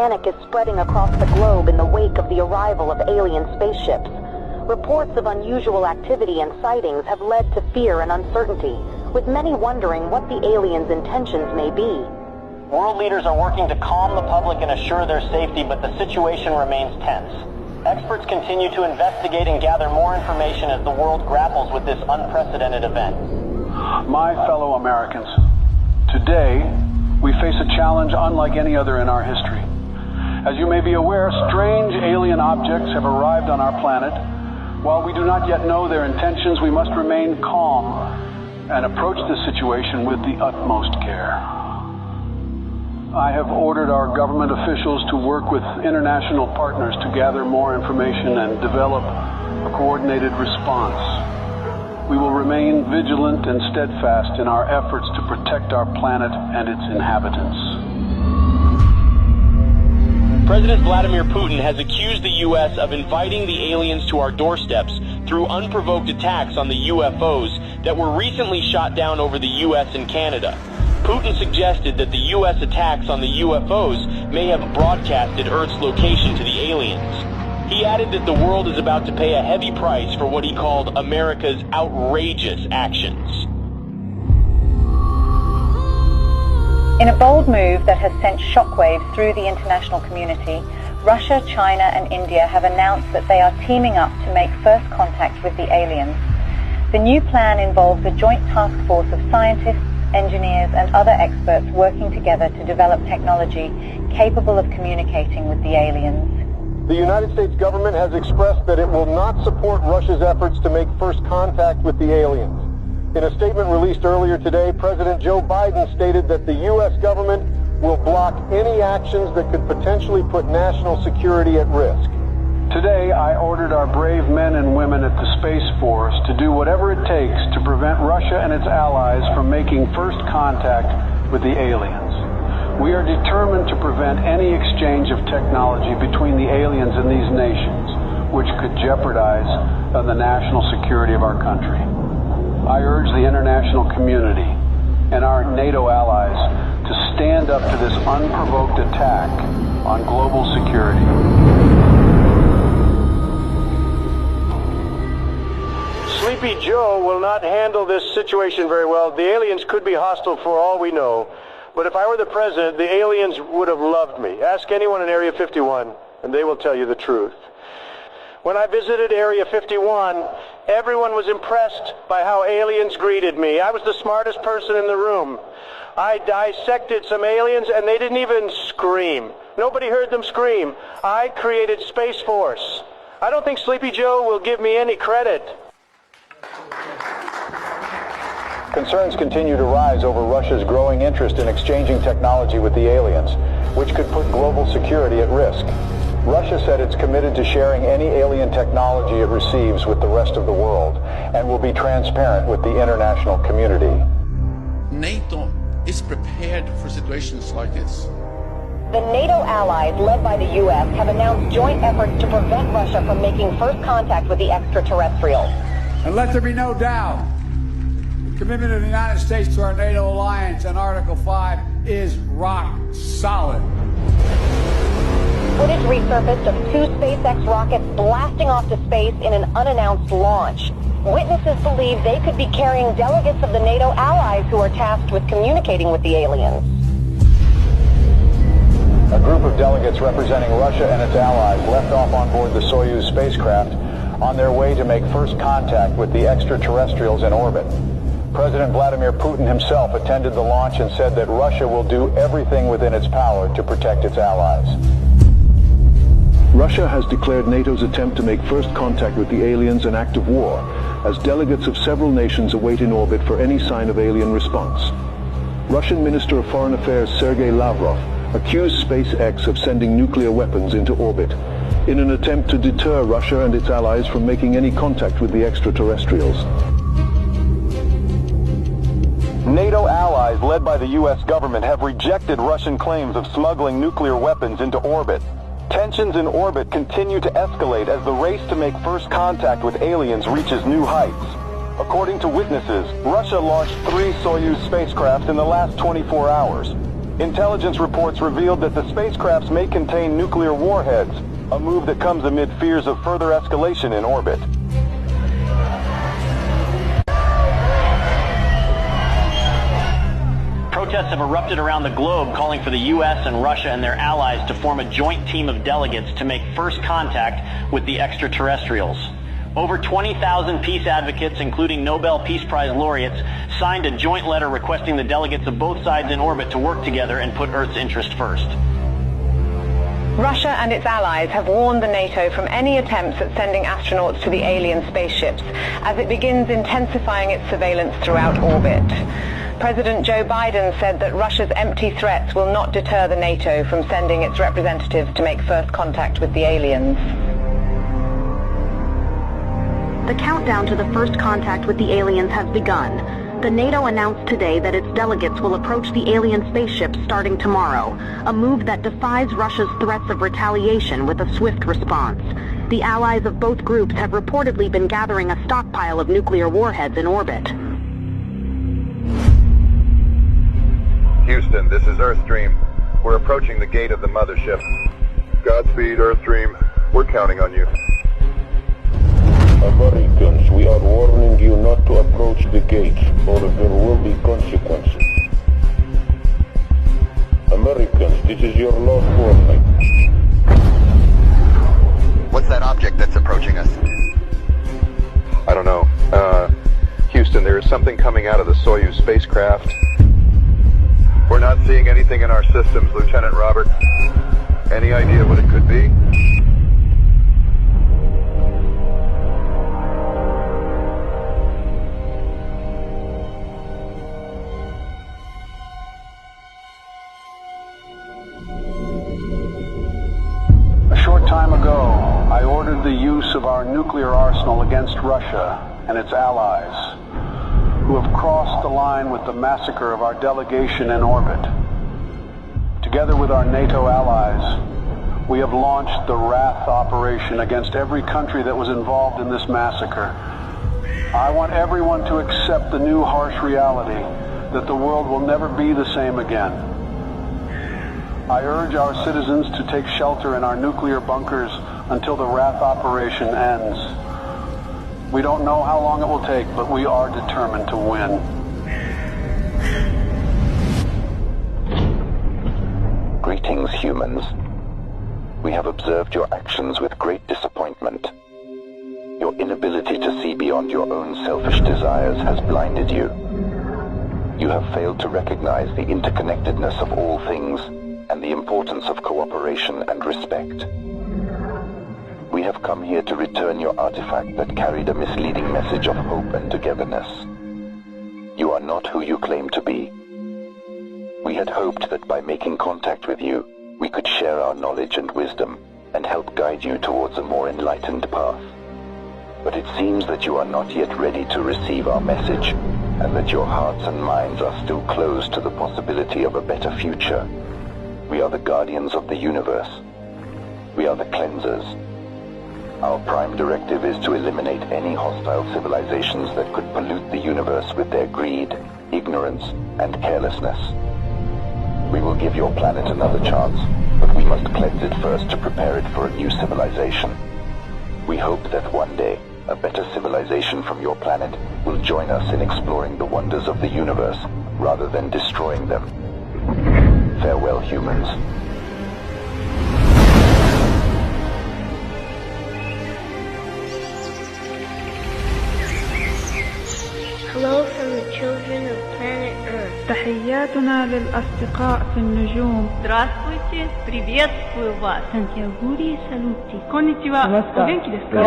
panic is spreading across the globe in the wake of the arrival of alien spaceships. Reports of unusual activity and sightings have led to fear and uncertainty, with many wondering what the aliens' intentions may be. World leaders are working to calm the public and assure their safety, but the situation remains tense. Experts continue to investigate and gather more information as the world grapples with this unprecedented event. My fellow Americans, today we face a challenge unlike any other in our history. As you may be aware, strange alien objects have arrived on our planet. While we do not yet know their intentions, we must remain calm and approach this situation with the utmost care. I have ordered our government officials to work with international partners to gather more information and develop a coordinated response. We will remain vigilant and steadfast in our efforts to protect our planet and its inhabitants. President Vladimir Putin has accused the U.S. of inviting the aliens to our doorsteps through unprovoked attacks on the UFOs that were recently shot down over the U.S. and Canada. Putin suggested that the U.S. attacks on the UFOs may have broadcasted Earth's location to the aliens. He added that the world is about to pay a heavy price for what he called America's outrageous actions. In a bold move that has sent shockwaves through the international community, Russia, China and India have announced that they are teaming up to make first contact with the aliens. The new plan involves a joint task force of scientists, engineers and other experts working together to develop technology capable of communicating with the aliens. The United States government has expressed that it will not support Russia's efforts to make first contact with the aliens. In a statement released earlier today, President Joe Biden stated that the U.S. government will block any actions that could potentially put national security at risk. Today, I ordered our brave men and women at the Space Force to do whatever it takes to prevent Russia and its allies from making first contact with the aliens. We are determined to prevent any exchange of technology between the aliens and these nations, which could jeopardize the national security of our country. I urge the international community and our NATO allies to stand up to this unprovoked attack on global security. Sleepy Joe will not handle this situation very well. The aliens could be hostile for all we know. But if I were the president, the aliens would have loved me. Ask anyone in Area 51, and they will tell you the truth. When I visited Area 51, everyone was impressed by how aliens greeted me. I was the smartest person in the room. I dissected some aliens, and they didn't even scream. Nobody heard them scream. I created Space Force. I don't think Sleepy Joe will give me any credit. Concerns continue to rise over Russia's growing interest in exchanging technology with the aliens, which could put global security at risk. Russia said it's committed to sharing any alien technology it receives with the rest of the world and will be transparent with the international community. NATO is prepared for situations like this. The NATO allies, led by the U.S., have announced joint efforts to prevent Russia from making first contact with the extraterrestrials. And let there be no doubt, the commitment of the United States to our NATO alliance and Article 5 is rock solid. Footage resurfaced of 2 SpaceX rockets blasting off to space in an unannounced launch. Witnesses believe they could be carrying delegates of the NATO allies who are tasked with communicating with the aliens. A group of delegates representing Russia and its allies left off on board the Soyuz spacecraft on their way to make first contact with the extraterrestrials in orbit. President Vladimir Putin himself attended the launch and said that Russia will do everything within its power to protect its allies. Russia has declared NATO's attempt to make first contact with the aliens an act of war, as delegates of several nations await in orbit for any sign of alien response. Russian Minister of Foreign Affairs Sergei Lavrov accused SpaceX of sending nuclear weapons into orbit in an attempt to deter Russia and its allies from making any contact with the extraterrestrials. NATO allies led by the U.S. government have rejected Russian claims of smuggling nuclear weapons into orbit. Tensions in orbit continue to escalate as the race to make first contact with aliens reaches new heights. According to witnesses, Russia launched 3 Soyuz spacecraft in the last 24 hours. Intelligence reports revealed that the spacecrafts may contain nuclear warheads, a move that comes amid fears of further escalation in orbit. Protests have erupted around the globe calling for the U.S. and Russia and their allies to form a joint team of delegates to make first contact with the extraterrestrials. Over 20,000 peace advocates, including Nobel Peace Prize laureates, signed a joint letter requesting the delegates of both sides in orbit to work together and put Earth's interest first. Russia and its allies have warned the NATO from any attempts at sending astronauts to the alien spaceships as it begins intensifying its surveillance throughout orbit. President Joe Biden said that Russia's empty threats will not deter the NATO from sending its representatives to make first contact with the aliens. The countdown to the first contact with the aliens has begun. The NATO announced today that its delegates will approach the alien spaceships starting tomorrow, a move that defies Russia's threats of retaliation with a swift response. The allies of both groups have reportedly been gathering a stockpile of nuclear warheads in orbit. Houston, this is Earthstream. We're approaching the gate of the mothership. Godspeed, Earthstream. We're counting on you. Americans, we are warning you not to approach the gate, or there will be consequences. Americans, this is your last warning. What's that object that's approaching us? I don't know. Houston, there is something coming out of the Soyuz spacecraft. We're not seeing anything in our systems, Lieutenant Robert. Any idea what it could be? A short time ago, I ordered the use of our nuclear arsenal against Russia and its allies, who have crossed the line with the massacre of our delegation in orbit. Together with our NATO allies, we have launched the Wrath operation against every country that was involved in this massacre. I want everyone to accept the new harsh reality that the world will never be the same again. I urge our citizens to take shelter in our nuclear bunkers until the Wrath operation ends. We don't know how long it will take, but we are determined to win. Greetings, humans. We have observed your actions with great disappointment. Your inability to see beyond your own selfish desires has blinded you. You have failed to recognize the interconnectedness of all things and the importance of cooperation and respect. We have come here to return your artifact that carried a misleading message of hope and togetherness. You are not who you claim to be. We had hoped that by making contact with you, we could share our knowledge and wisdom and help guide you towards a more enlightened path. But it seems that you are not yet ready to receive our message, and that your hearts and minds are still closed to the possibility of a better future. We are the guardians of the universe. We are the cleansers. Our prime directive is to eliminate any hostile civilizations that could pollute the universe with their greed, ignorance, and carelessness. We will give your planet another chance, but we must cleanse it first to prepare it for a new civilization. We hope that one day, a better civilization from your planet will join us in exploring the wonders of the universe, rather than destroying them. Farewell, humans. Hello from the children of planet Earth. تحياتنا للأصدقاء في النجوم. Здравствуйте, приветствую вас. Сантьягури салути. Конничева. Оgenki desu ka?